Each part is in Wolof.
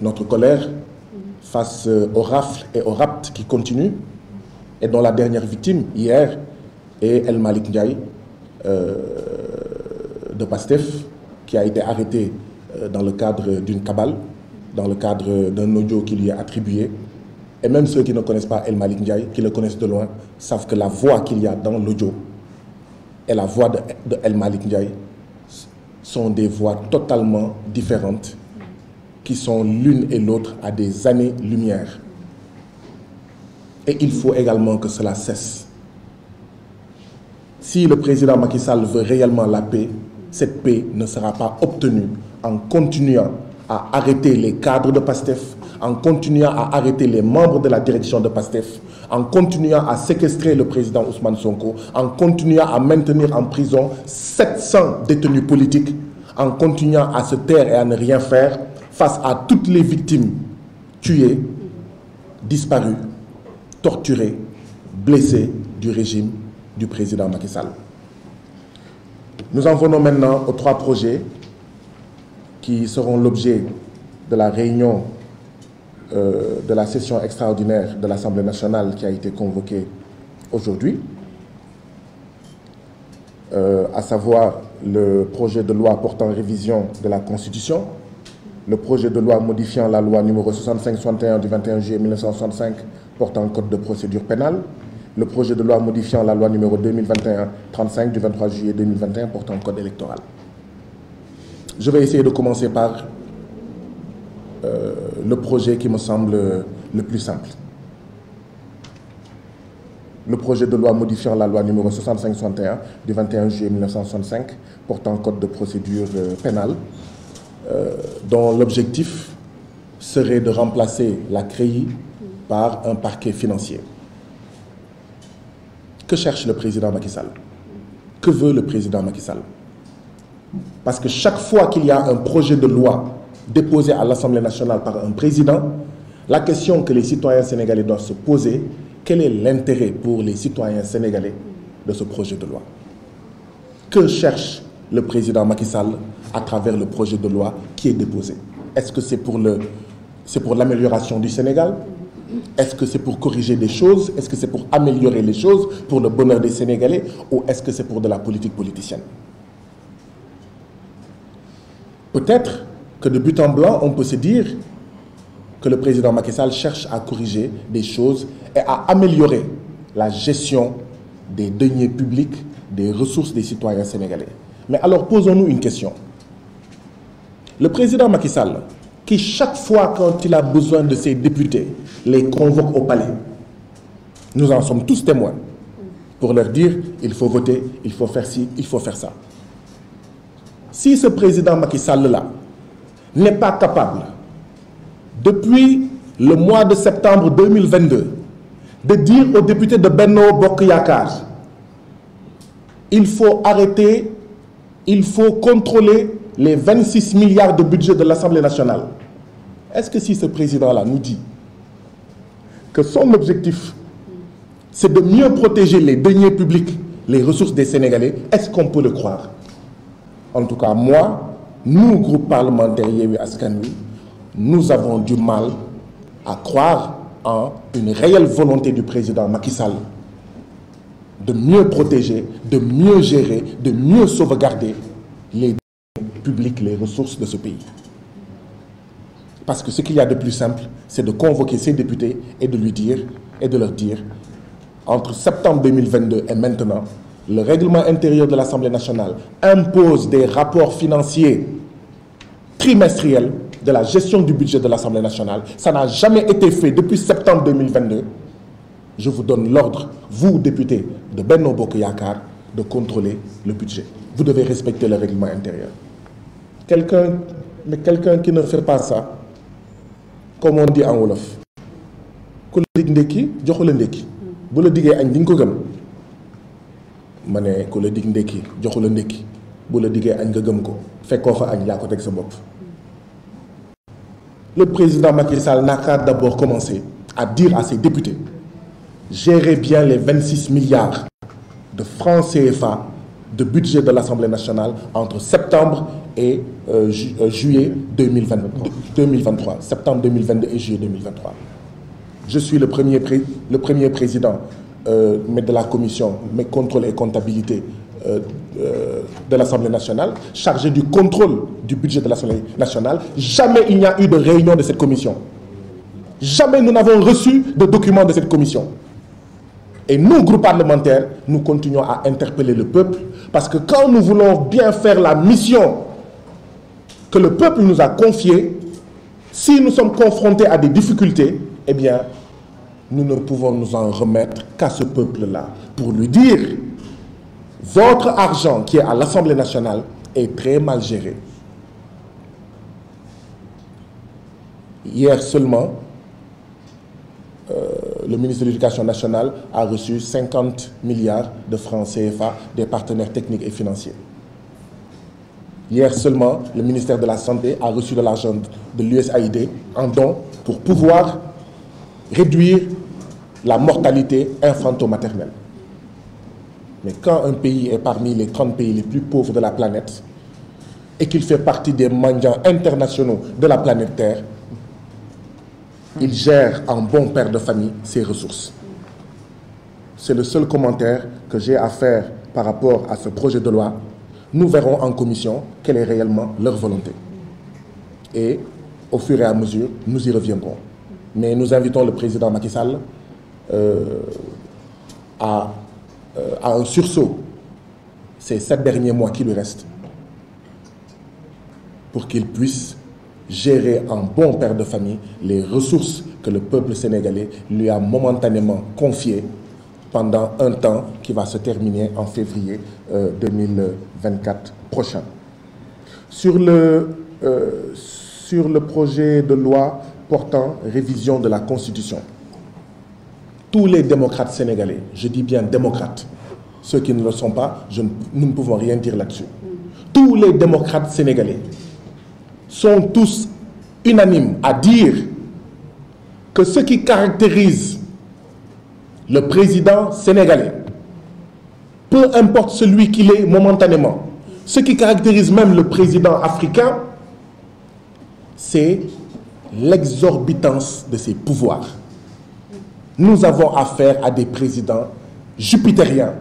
notre colère face aux rafles et aux rapts qui continuent et dont la dernière victime, hier, est El Malick Ndiaye de PASTEF, qui a été arrêté dans le cadre d'une cabale, dans le cadre d'un audio qui lui est attribué. Et même ceux qui ne connaissent pas El Malick Ndiaye, qui le connaissent de loin, savent que la voix qu'il y a dans l'audio et la voix de El Malick Ndiaye sont des voix totalement différentes, qui sont l'une et l'autre à des années-lumière. Et il faut également que cela cesse. Si le président Macky Sall veut réellement la paix, cette paix ne sera pas obtenue en continuant à arrêter les cadres de PASTEF, en continuant à arrêter les membres de la direction de PASTEF, en continuant à séquestrer le président Ousmane Sonko, en continuant à maintenir en prison 700 détenus politiques, en continuant à se taire et à ne rien faire face à toutes les victimes tuées, disparues, torturées, blessées du régime du président Macky Sall. Nous en venons maintenant aux 3 projets qui seront l'objet de la réunion de la session extraordinaire de l'Assemblée nationale qui a été convoquée aujourd'hui, à savoir le projet de loi portant révision de la Constitution, le projet de loi modifiant la loi numéro 65-61 du 21 juillet 1965 portant code de procédure pénale, le projet de loi modifiant la loi numéro 2021-35 du 23 juillet 2021 portant code électoral. Je vais essayer de commencer par le projet qui me semble le plus simple. Le projet de loi modifiant la loi numéro 65-61 du 21 juillet 1965 portant code de procédure pénale, dont l'objectif serait de remplacer la CREI par un parquet financier. Que cherche le président Macky Sall? Que veut le président Macky Sall? Parce que chaque fois qu'il y a un projet de loi déposé à l'Assemblée nationale par un président, la question que les citoyens sénégalais doivent se poser, quel est l'intérêt pour les citoyens sénégalais de ce projet de loi? Que cherche le président Macky Sall à travers le projet de loi qui est déposé? Est-ce que c'est pour l'amélioration du Sénégal? Est-ce que c'est pour corriger des choses? Est-ce que c'est pour améliorer les choses pour le bonheur des Sénégalais? Ou est-ce que c'est pour de la politique politicienne? Peut-être que de but en blanc, on peut se dire que le président Macky Sall cherche à corriger des choses et à améliorer la gestion des deniers publics, des ressources des citoyens sénégalais. Mais alors posons-nous une question. Le président Macky Sall, qui chaque fois quand il a besoin de ses députés, les convoque au palais, nous en sommes tous témoins, pour leur dire il faut voter, il faut faire ci, il faut faire ça. Si ce président Macky Sall-là n'est pas capable, depuis le mois de septembre 2022, de dire aux députés de Benno Bokk Yakaar, il faut arrêter, il faut contrôler les 26 milliards de budget de l'Assemblée nationale. Est-ce que si ce président-là nous dit que son objectif, c'est de mieux protéger les deniers publics, les ressources des Sénégalais, est-ce qu'on peut le croire? En tout cas, moi, nous, groupe parlementaire Yewwi Askan Wi, nous avons du mal à croire en une réelle volonté du président Macky Sall de mieux protéger, de mieux gérer, de mieux sauvegarder les deniers publics, les ressources de ce pays. Parce que ce qu'il y a de plus simple, c'est de convoquer ces députés et de lui dire, et de leur dire, entre septembre 2022 et maintenant, le règlement intérieur de l'Assemblée nationale impose des rapports financiers trimestriels de la gestion du budget de l'Assemblée nationale. Ça n'a jamais été fait depuis septembre 2022. Je vous donne l'ordre, vous, députés de Benno Bokk Yakaar, de contrôler le budget. Vous devez respecter le règlement intérieur. Quelqu'un qui ne fait pas ça, comme on dit en wolof, ku la dig ndekki joxu la ndekki bu la diggee añ di nga ko gëm. ma ne ku la dig ndekki joxu la ndekki bu la diggee añ nga gëm ko fekkoo fa añ yaa ko teg sa bopp. Le président Macky Sall n'a qu'à d'abord commencer à dire à ses députés: gérez bien les 26 milliards de francs CFA de budget de l'Assemblée nationale entre septembre et juillet 2023. Septembre 2022 et juillet 2023. Je suis le premier président mais de la commission mais contrôle et comptabilité de l'Assemblée nationale, chargé du contrôle du budget de l'Assemblée nationale. Jamais il n'y a eu de réunion de cette commission. Jamais nous n'avons reçu de documents de cette commission. Et nous, groupe parlementaire, nous continuons à interpeller le peuple parce que quand nous voulons bien faire la mission que le peuple nous a confiée, si nous sommes confrontés à des difficultés, eh bien, nous ne pouvons nous en remettre qu'à ce peuple-là pour lui dire « Votre argent qui est à l'Assemblée nationale est très mal géré. » Hier seulement, le ministre de l'Éducation nationale a reçu 50 milliards de francs CFA des partenaires techniques et financiers. Hier seulement, le ministère de la Santé a reçu de l'argent de l'USAID en don pour pouvoir réduire la mortalité infanto-maternelle. Mais quand un pays est parmi les 30 pays les plus pauvres de la planète et qu'il fait partie des mendiants internationaux de la planète Terre, il gère en bon père de famille ses ressources. C'est le seul commentaire que j'ai à faire par rapport à ce projet de loi. Nous verrons en commission quelle est réellement leur volonté. Et au fur et à mesure, nous y reviendrons. Mais nous invitons le président Macky Sall à un sursaut ces 7 derniers mois qui lui restent pour qu'il puisse gérer en bon père de famille les ressources que le peuple sénégalais lui a momentanément confiées pendant un temps qui va se terminer en février 2024 prochain. Sur le projet de loi portant révision de la Constitution, tous les démocrates sénégalais, je dis bien démocrates, ceux qui ne le sont pas, nous ne pouvons rien dire là-dessus. Tous les démocrates sénégalais sont tous unanimes à dire que ce qui caractérise le président sénégalais, peu importe celui qu'il est momentanément, ce qui caractérise même le président africain, c'est l'exorbitance de ses pouvoirs. Nous avons affaire à des présidents jupitériens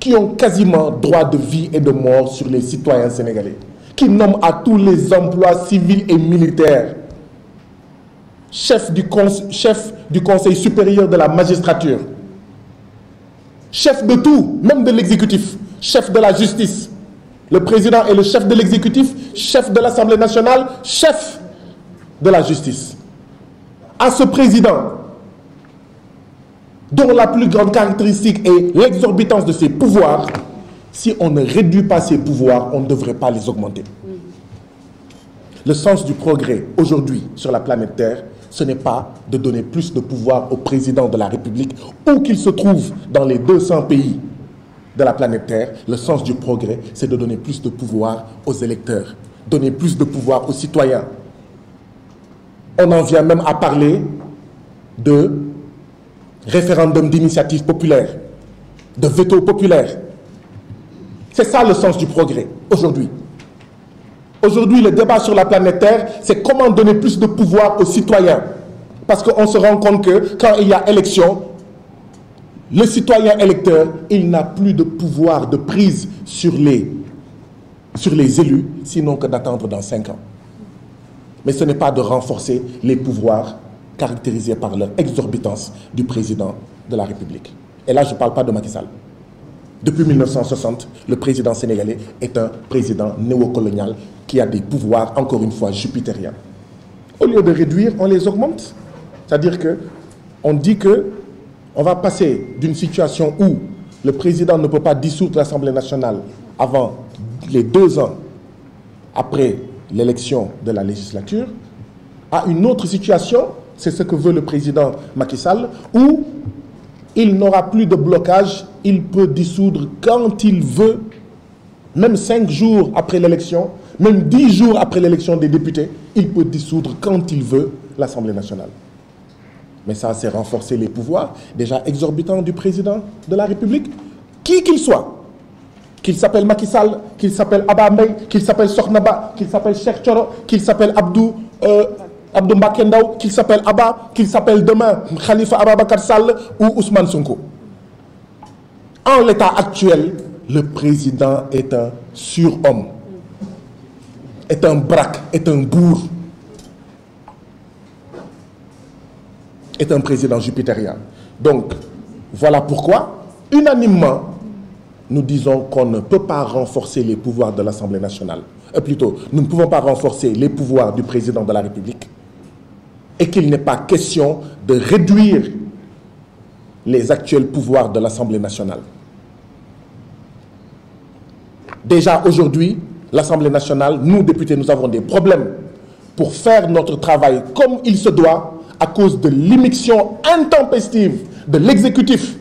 qui ont quasiment droit de vie et de mort sur les citoyens sénégalais, qui nomment à tous les emplois civils et militaires, chef du Conseil supérieur de la magistrature, chef de tout, même de l'exécutif, chef de la justice. Le président est le chef de l'exécutif, chef de l'Assemblée nationale, chef de la justice. À ce président, dont la plus grande caractéristique est l'exorbitance de ses pouvoirs, si on ne réduit pas ses pouvoirs, on ne devrait pas les augmenter. Le sens du progrès aujourd'hui sur la planète Terre, ce n'est pas de donner plus de pouvoir au président de la République, où qu'il se trouve dans les 200 pays de la planète Terre. Le sens du progrès, c'est de donner plus de pouvoir aux électeurs, donner plus de pouvoir aux citoyens. On en vient même à parler de référendum d'initiative populaire, de veto populaire. C'est ça le sens du progrès aujourd'hui. Aujourd'hui, le débat sur la planète Terre, c'est comment donner plus de pouvoir aux citoyens. Parce qu'on se rend compte que quand il y a élection, le citoyen électeur, il n'a plus de pouvoir de prise sur les élus, sinon que d'attendre dans 5 ans. Mais ce n'est pas de renforcer les pouvoirs caractérisés par leur exorbitance du président de la République. Et là, je ne parle pas de Macky Sall. Depuis 1960, le président sénégalais est un président néocolonial qui a des pouvoirs, encore une fois, jupitériens. Au lieu de réduire, on les augmente. C'est-à-dire qu'on dit qu'on va passer d'une situation où le président ne peut pas dissoudre l'Assemblée nationale avant les 2 ans après l'élection de la législature, à une autre situation, c'est ce que veut le président Macky Sall, où il n'aura plus de blocage, il peut dissoudre quand il veut, même 5 jours après l'élection, même 10 jours après l'élection des députés, il peut dissoudre quand il veut l'Assemblée nationale. Mais ça, c'est renforcer les pouvoirs déjà exorbitants du président de la République, qui qu'il soit. qu'il s'appelle Macky Sall, qu'il s'appelle Abba Mbaye, qu'il s'appelle Sokhna Ba, qu'il s'appelle Cheikh Thioro, qu'il s'appelle Abdou Mbacké Ndao, qu'il s'appelle Abba, qu'il s'appelle demain Khalifa Ababacar Sall ou Ousmane Sonko. En l'état actuel, le président est un surhomme, est un braque, est un bourg, est un président jupitérien. Donc, voilà pourquoi, unanimement, nous disons qu'on ne peut pas renforcer les pouvoirs de l'Assemblée nationale. Plutôt, nous ne pouvons pas renforcer les pouvoirs du président de la République et qu'il n'est pas question de réduire les actuels pouvoirs de l'Assemblée nationale. Déjà aujourd'hui, l'Assemblée nationale, nous députés, nous avons des problèmes pour faire notre travail comme il se doit à cause de l'immixtion intempestive de l'exécutif